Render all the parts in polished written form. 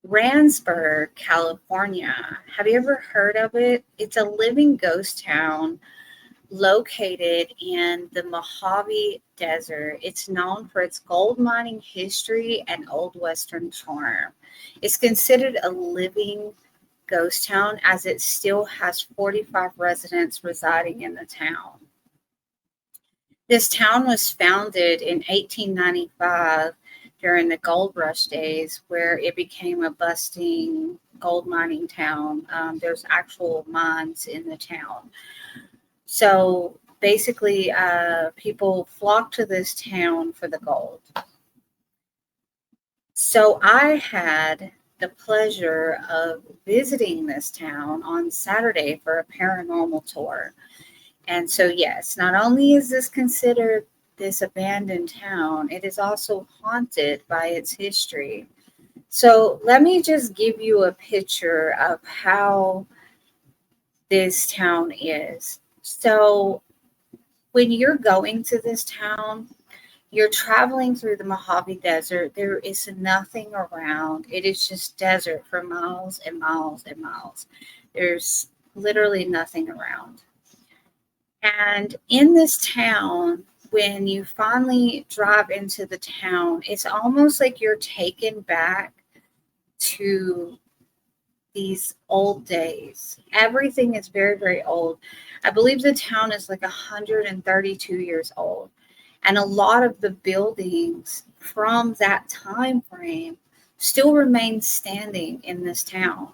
Randsburg, California. Have you ever heard of it? It's a living ghost town located in the Mojave Desert. It's known for its gold mining history and old Western charm. It's considered a living ghost town as it still has 45 residents residing in the town. This town was founded in 1895 during the gold rush days, where it became a bustling gold mining town. There's actual mines in the town. So basically, people flock to this town for the gold. So I had the pleasure of visiting this town on Saturday for a paranormal tour. And so, yes, not only is this considered this abandoned town, it is also haunted by its history. So let me just give you a picture of how this town is. So when you're going to this town, you're traveling through the Mojave Desert. There is nothing around. It is just desert for miles and miles and miles. There's literally nothing around. And in this town, when you finally drive into the town, it's almost like you're taken back to these old days. Everything is very, very old. I believe the town is like 132 years old. And a lot of the buildings from that time frame still remain standing in this town.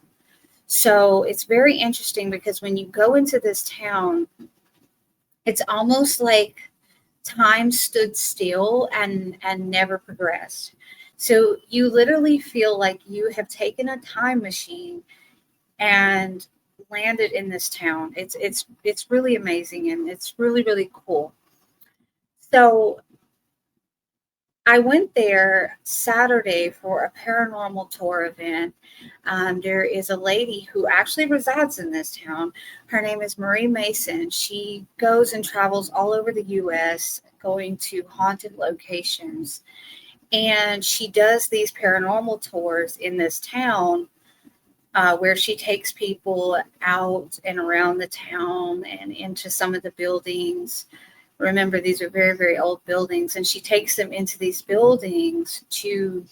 So it's very interesting because when you go into this town, it's almost like time stood still and never progressed. So you literally feel like you have taken a time machine and landed in this town. It's really amazing, and it's really, really cool. So I went there Saturday for a paranormal tour event. There is a lady who actually resides in this town. Her name is Marie Mason. She goes and travels all over the U.S., going to haunted locations. And she does these paranormal tours in this town where she takes people out and around the town and into some of the buildings. Remember, these are very, very old buildings, and she takes them into these buildings to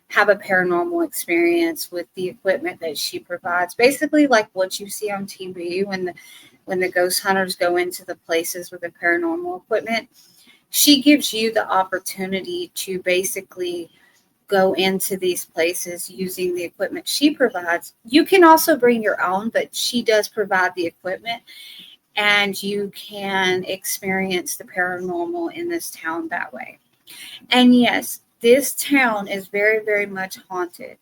have a paranormal experience with the equipment that she provides. Basically, like what you see on TV when the ghost hunters go into the places with the paranormal equipment. She gives you the opportunity to basically go into these places using the equipment she provides. You can also bring your own, but she does provide the equipment. And you can experience the paranormal in this town that way. And yes, this town is very, very much haunted.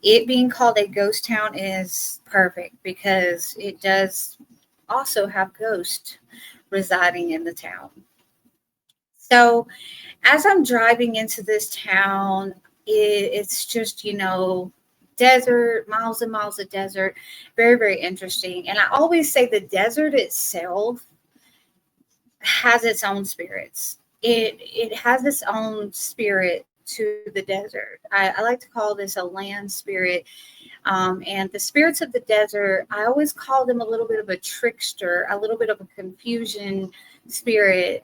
It being called a ghost town is perfect because it does also have ghosts residing in the town. So as I'm driving into this town, it's just, desert, miles and miles of desert. Very, very interesting. And I always say the desert itself has its own spirits. It has its own spirit to the desert. I like to call this a land spirit. And the spirits of the desert, I always call them a little bit of a trickster, a little bit of a confusion spirit.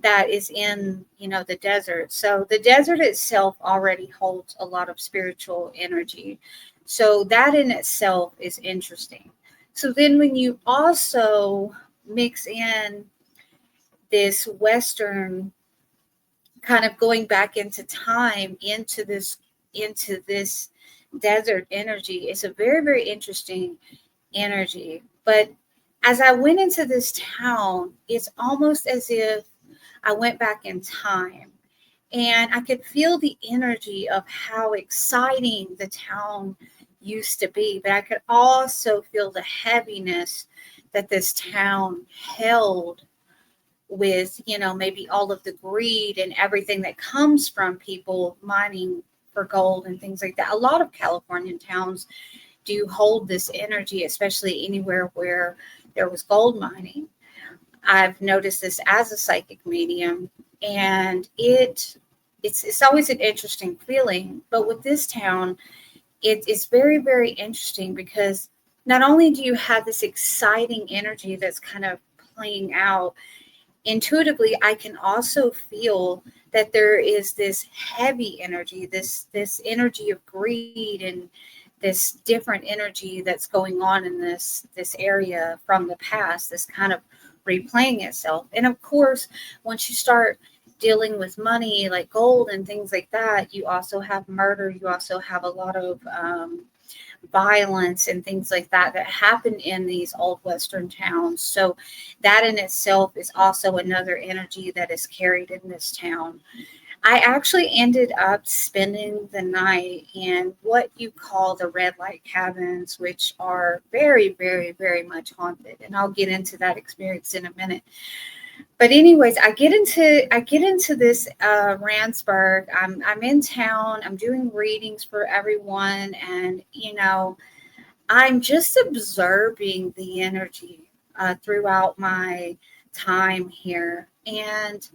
That is in, the desert. So the desert itself already holds a lot of spiritual energy. So that in itself is interesting. So then when you also mix in this Western kind of going back into time, into this desert energy, it's a very, very interesting energy. But as I went into this town, it's almost as if I went back in time, and I could feel the energy of how exciting the town used to be. But I could also feel the heaviness that this town held with, maybe all of the greed and everything that comes from people mining for gold and things like that. A lot of Californian towns do hold this energy, especially anywhere where there was gold mining. I've noticed this as a psychic medium, and it's always an interesting feeling. But with this town, it's very, very interesting because not only do you have this exciting energy that's kind of playing out, intuitively, I can also feel that there is this heavy energy, this energy of greed and this different energy that's going on in this area from the past, this kind of replaying itself. And of course, once you start dealing with money like gold and things like that, you also have murder, you also have a lot of violence and things like that that happen in these old Western towns. So that in itself is also another energy that is carried in this town. I actually ended up spending the night in what you call the red light cabins, which are very, very, very much haunted. And I'll get into that experience in a minute. But anyways, I get into this Randsburg. I'm in town. I'm doing readings for everyone, and I'm just observing the energy throughout my time here. And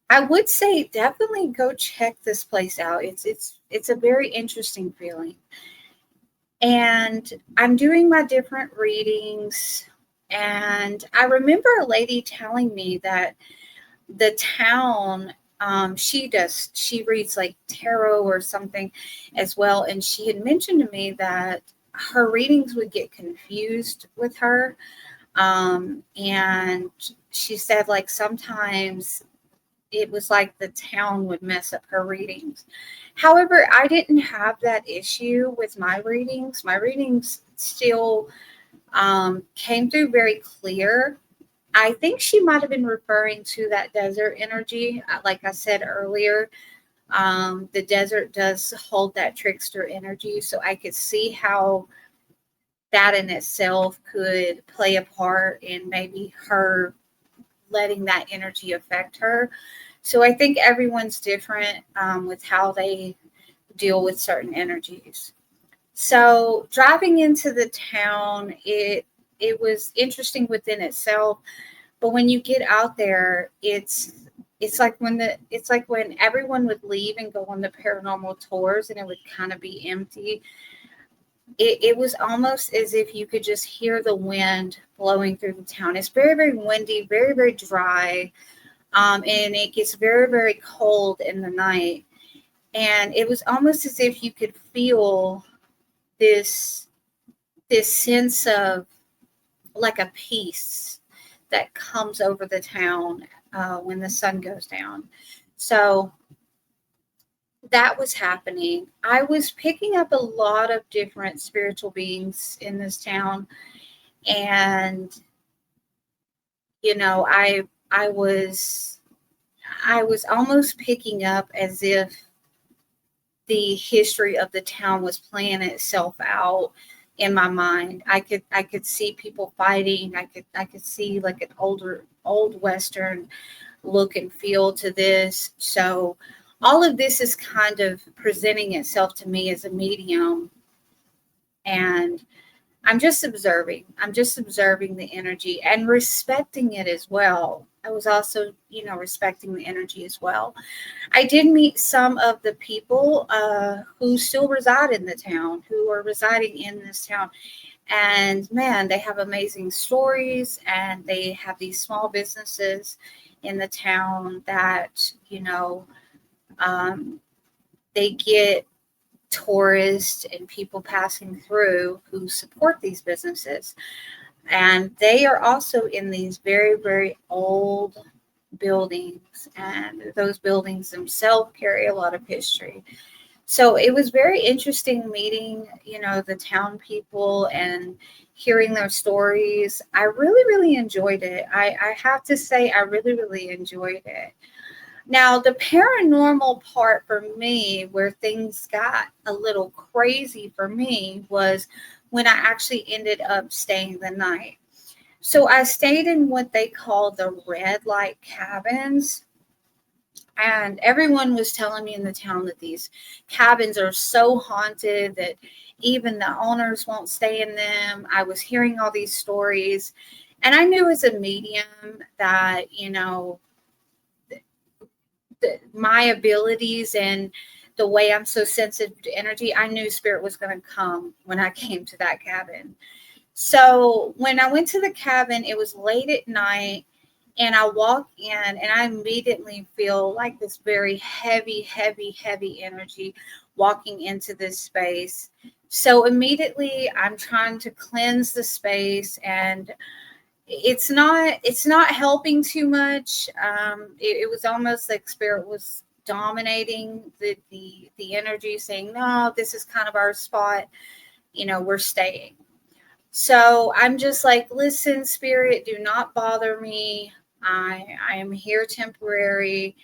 I would say definitely go check this place out. It's a very interesting feeling. And I'm doing my different readings. And I remember a lady telling me that the town, she reads like tarot or something as well. And she had mentioned to me that her readings would get confused with her. And she said like sometimes it was like the town would mess up her readings. However, I didn't have that issue with my readings. My readings still came through very clear. I think she might have been referring to that desert energy. Like I said earlier, the desert does hold that trickster energy. So I could see how that in itself could play a part in maybe her letting that energy affect her. So I think everyone's different with how they deal with certain energies. So driving into the town, it was interesting within itself, but when you get out there, it's like when everyone would leave and go on the paranormal tours, and it would kind of be empty. It was almost as if you could just hear the wind blowing through the town. It's very, very windy, very, very dry, and it gets very, very cold in the night. And it was almost as if you could feel this sense of like a peace that comes over the town when the sun goes down. So that was happening. I was picking up a lot of different spiritual beings in this town, and I was almost picking up as if the history of the town was playing itself out in my mind. I could see people fighting. I could see like an old Western look and feel to this. So all of this is kind of presenting itself to me as a medium, and I'm just observing. I'm just observing the energy and respecting it as well. I was also, respecting the energy as well. I did meet some of the people who still reside in the town, who are residing in this town. And man, they have amazing stories, and they have these small businesses in the town that, they get tourists and people passing through who support these businesses. And they are also in these very, very old buildings, and those buildings themselves carry a lot of history. So it was very interesting meeting, the town people and hearing their stories. I really, really enjoyed it. I have to say, I really, really enjoyed it. Now, the paranormal part for me, where things got a little crazy for me, was when I actually ended up staying the night. So I stayed in what they call the red light cabins. And everyone was telling me in the town that these cabins are so haunted that even the owners won't stay in them. I was hearing all these stories. And I knew as a medium that, my abilities and the way I'm so sensitive to energy, I knew spirit was going to come when I came to that cabin. So when I went to the cabin, it was late at night, and I walk in and I immediately feel like this very heavy, heavy, heavy energy walking into this space. So immediately I'm trying to cleanse the space, and it's not helping too much. It was almost like spirit was dominating the energy, saying, no, this is kind of our spot, we're staying. So I'm just like, listen, spirit, do not bother me. I am here temporary,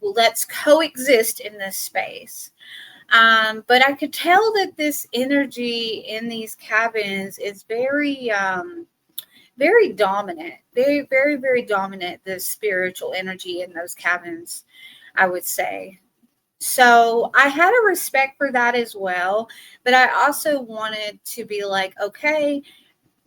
let's coexist in this space. But I could tell that this energy in these cabins is very, very dominant, very, very, very dominant, the spiritual energy in those cabins, I would say. So I had a respect for that as well. But I also wanted to be like, okay,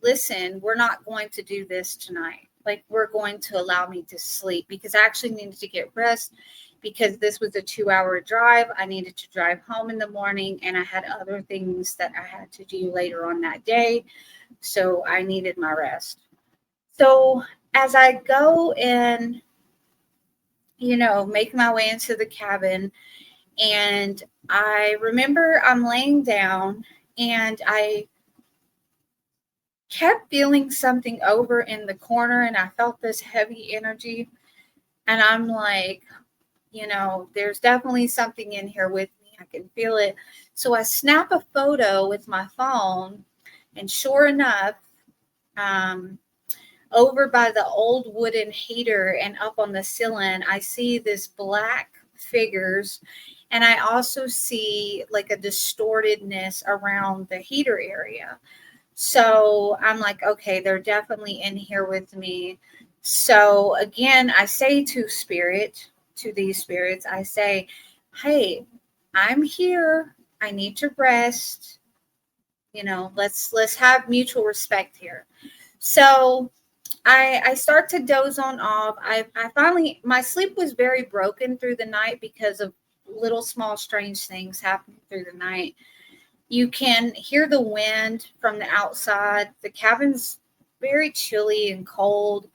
listen, we're not going to do this tonight. Like, we're going to allow me to sleep, because I actually needed to get rest, because this was a 2-hour drive. I needed to drive home in the morning, and I had other things that I had to do later on that day. So I needed my rest. So as I go and, make my way into the cabin, and I remember I'm laying down, and I kept feeling something over in the corner, and I felt this heavy energy. And I'm like, there's definitely something in here with me. I can feel it. So I snap a photo with my phone, and sure enough, over by the old wooden heater and up on the ceiling, I see this black figures. And I also see like a distortedness around the heater area. So I'm like, okay, they're definitely in here with me. So again, I say to these spirits, I say, hey, I'm here. I need to rest. Let's have mutual respect here. So I start to doze on off. I finally, my sleep was very broken through the night because of little small strange things happening through the night. You can hear the wind from the outside. The cabin's very chilly and cold.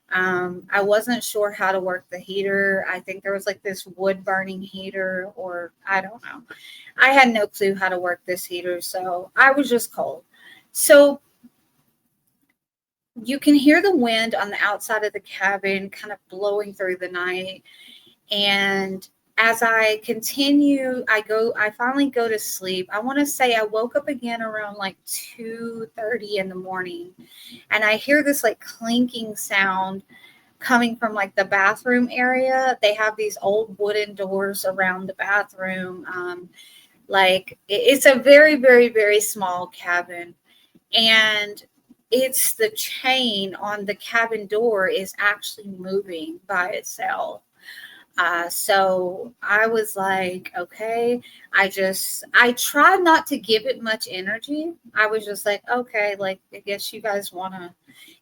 I wasn't sure how to work the heater. I think there was like this wood burning heater, or I don't know. I had no clue how to work this heater, so I was just cold. So you can hear the wind on the outside of the cabin kind of blowing through the night. And as I continue, I finally go to sleep. I want to say I woke up again around like 2:30 in the morning, and I hear this like clinking sound coming from like the bathroom area. They have these old wooden doors around the bathroom. Like it's a very, very, very small cabin, and it's the chain on the cabin door is actually moving by itself. So I was like, okay, I tried not to give it much energy. I was just like, okay, like, I guess you guys want to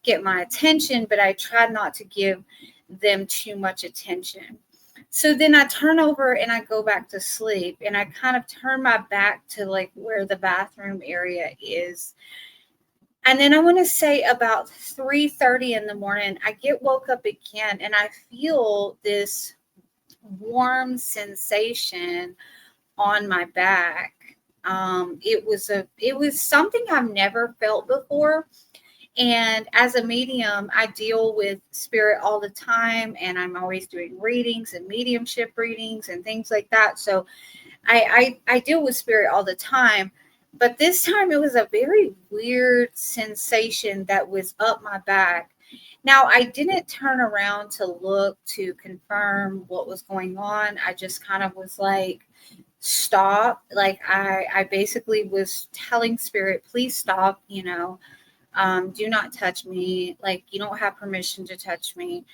get my attention, but I tried not to give them too much attention. So then I turn over and I go back to sleep, and I kind of turn my back to like where the bathroom area is. And then I want to say about 3:30 in the morning, I get woke up again, and I feel this warm sensation on my back. It was something I've never felt before. And as a medium, I deal with spirit all the time, and I'm always doing readings and mediumship readings and things like that. So I deal with spirit all the time. But this time it was a very weird sensation that was up my back. Now, I didn't turn around to look to confirm what was going on. I just kind of was like, stop. Like I basically was telling spirit, please stop, do not touch me. Like, you don't have permission to touch me.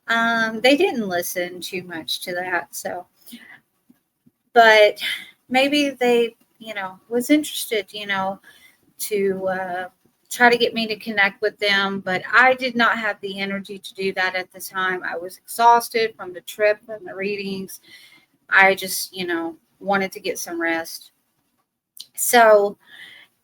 They didn't listen too much to that. So, but maybe they, was interested, to try to get me to connect with them, but I did not have the energy to do that at the time. I was exhausted from the trip and the readings. I just, wanted to get some rest. So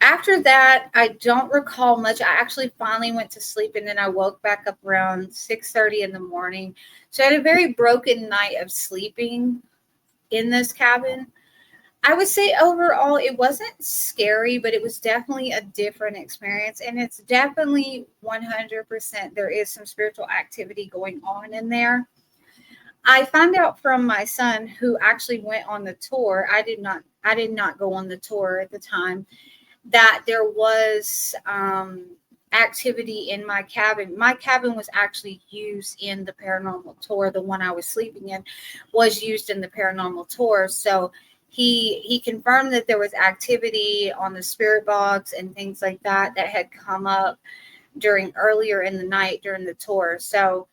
after that, I don't recall much. I actually finally went to sleep, and then I woke back up around 6:30 in the morning. So I had a very broken night of sleeping in this cabin. I would say overall it wasn't scary, but it was definitely a different experience. And it's definitely 100% there is some spiritual activity going on in there. I found out from my son, who actually went on the tour. I did not go on the tour at the time, that there was activity in my cabin. My cabin was actually used in the paranormal tour. The one I was sleeping in was used in the paranormal tour. So he confirmed that there was activity on the spirit box and things like that had come up during earlier in the night during the tour. So,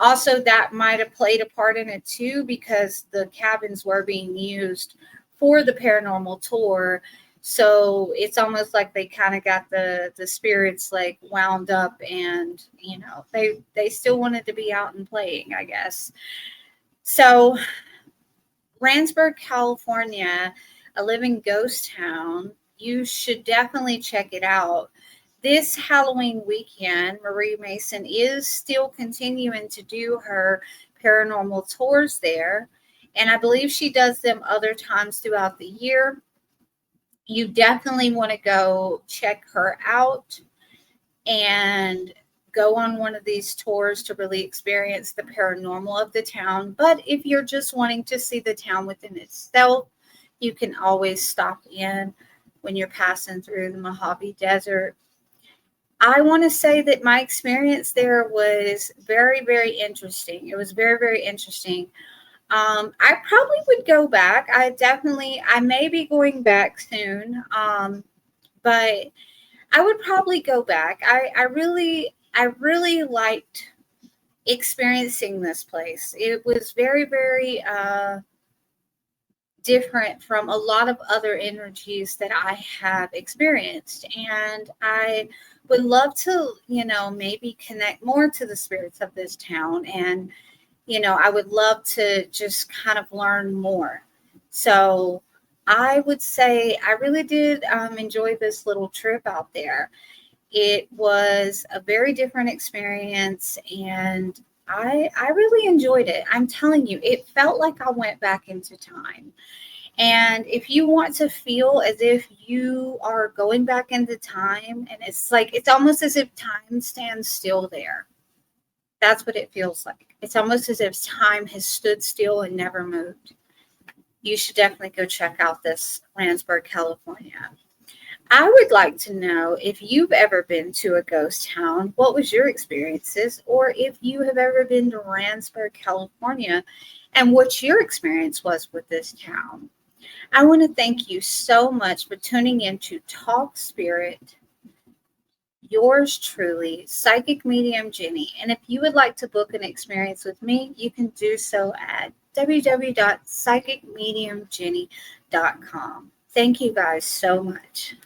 also that might have played a part in it too, because the cabins were being used for the paranormal tour. So it's almost like they kind of got the spirits like wound up, and they still wanted to be out and playing, I guess. So Randsburg, California, a living ghost town. You should definitely check it out. This Halloween weekend, Marie Mason is still continuing to do her paranormal tours there. And I believe she does them other times throughout the year. You definitely want to go check her out and go on one of these tours to really experience the paranormal of the town. But if you're just wanting to see the town within itself, you can always stop in when you're passing through the Mojave Desert. I want to say that my experience there was very, very interesting. It was very, very interesting. I probably would go back. I may be going back soon. But I would probably go back. I really liked experiencing this place. It was very, very different from a lot of other energies that I have experienced. And I would love to, maybe connect more to the spirits of this town. And, I would love to just kind of learn more. So I would say I really did enjoy this little trip out there. It was a very different experience, and I really enjoyed it. I'm telling you, it felt like I went back into time. And if you want to feel as if you are going back into time, and it's almost as if time stands still there. That's what it feels like. It's almost as if time has stood still and never moved. You should definitely go check out this Randsburg, California. I would like to know if you've ever been to a ghost town. What was your experiences? Or if you have ever been to Randsburg, California, and what your experience was with this town. I want to thank you so much for tuning in to Talk Spirit. Yours truly, Psychic Medium Jenny. And if you would like to book an experience with me, you can do so at www.psychicmediumjenny.com. Thank you guys so much.